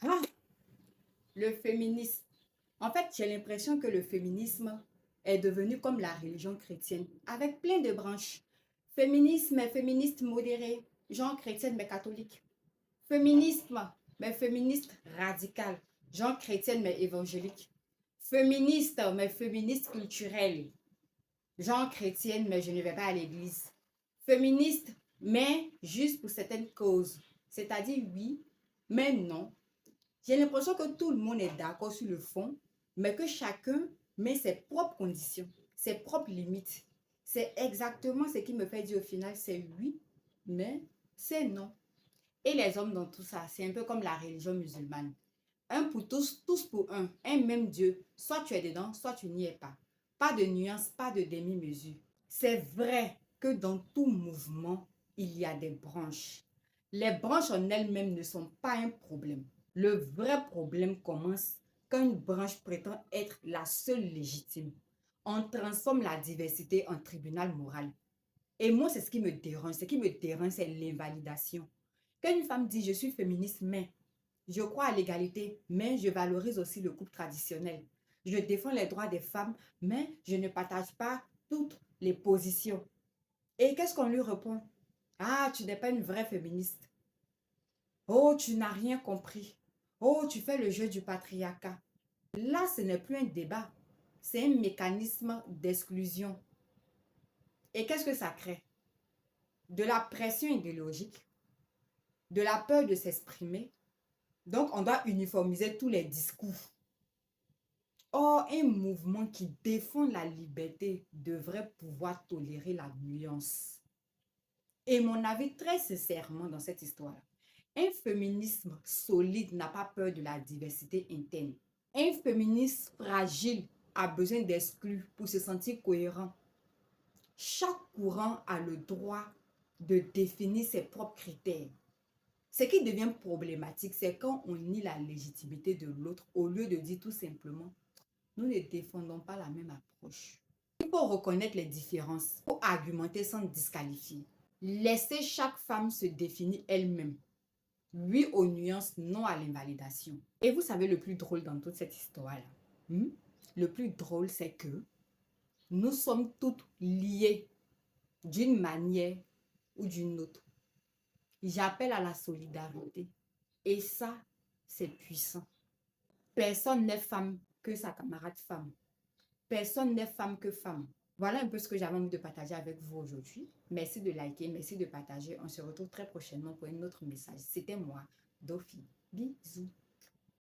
Ah, le féminisme. En fait, j'ai l'impression que le féminisme est devenu comme la religion chrétienne, avec plein de branches. Féminisme, mais féministe modéré. Genre chrétienne, mais catholique. Féminisme, mais féministe radical. Genre chrétienne, mais évangélique. Féministe, mais féministe culturelle. Genre chrétienne, mais je ne vais pas à l'église. Féministe, mais juste pour certaines causes. C'est-à-dire oui, mais non. J'ai l'impression que tout le monde est d'accord sur le fond, mais que chacun met ses propres conditions, ses propres limites. C'est exactement ce qui me fait dire au final, c'est oui, mais c'est non. Et les hommes dans tout ça, c'est un peu comme la religion musulmane. Un pour tous, tous pour un même Dieu. Soit tu es dedans, soit tu n'y es pas. Pas de nuance, pas de demi-mesure. C'est vrai que dans tout mouvement, il y a des branches. Les branches en elles-mêmes ne sont pas un problème. Le vrai problème commence quand une branche prétend être la seule légitime. On transforme la diversité en tribunal moral. Et moi, c'est ce qui me dérange. Ce qui me dérange, c'est l'invalidation. Quand une femme dit je suis féministe, mais je crois à l'égalité, mais je valorise aussi le couple traditionnel. Je défends les droits des femmes, mais je ne partage pas toutes les positions. Et qu'est-ce qu'on lui répond? Ah, tu n'es pas une vraie féministe. Oh, tu n'as rien compris. Oh, tu fais le jeu du patriarcat. Là, ce n'est plus un débat. C'est un mécanisme d'exclusion. Et qu'est-ce que ça crée? De la pression idéologique, de la peur de s'exprimer. Donc, on doit uniformiser tous les discours. Or, un mouvement qui défend la liberté devrait pouvoir tolérer la nuance. Et mon avis très sincèrement dans cette histoire, un féminisme solide n'a pas peur de la diversité interne. Un féminisme fragile a besoin d'exclure pour se sentir cohérent. Chaque courant a le droit de définir ses propres critères. Ce qui devient problématique, c'est quand on nie la légitimité de l'autre au lieu de dire tout simplement, nous ne défendons pas la même approche. Il faut reconnaître les différences, il faut argumenter sans disqualifier. Laisser chaque femme se définir elle-même. Oui aux nuances, non à l'invalidation. Et vous savez le plus drôle dans toute cette histoire-là? Le plus drôle, c'est que nous sommes toutes liées d'une manière ou d'une autre. J'appelle à la solidarité. Et ça, c'est puissant. Personne n'est femme que sa camarade femme. Personne n'est femme que femme. Voilà un peu ce que j'avais envie de partager avec vous aujourd'hui. Merci de liker, merci de partager. On se retrouve très prochainement pour un autre message. C'était moi, Dofi. Bisous.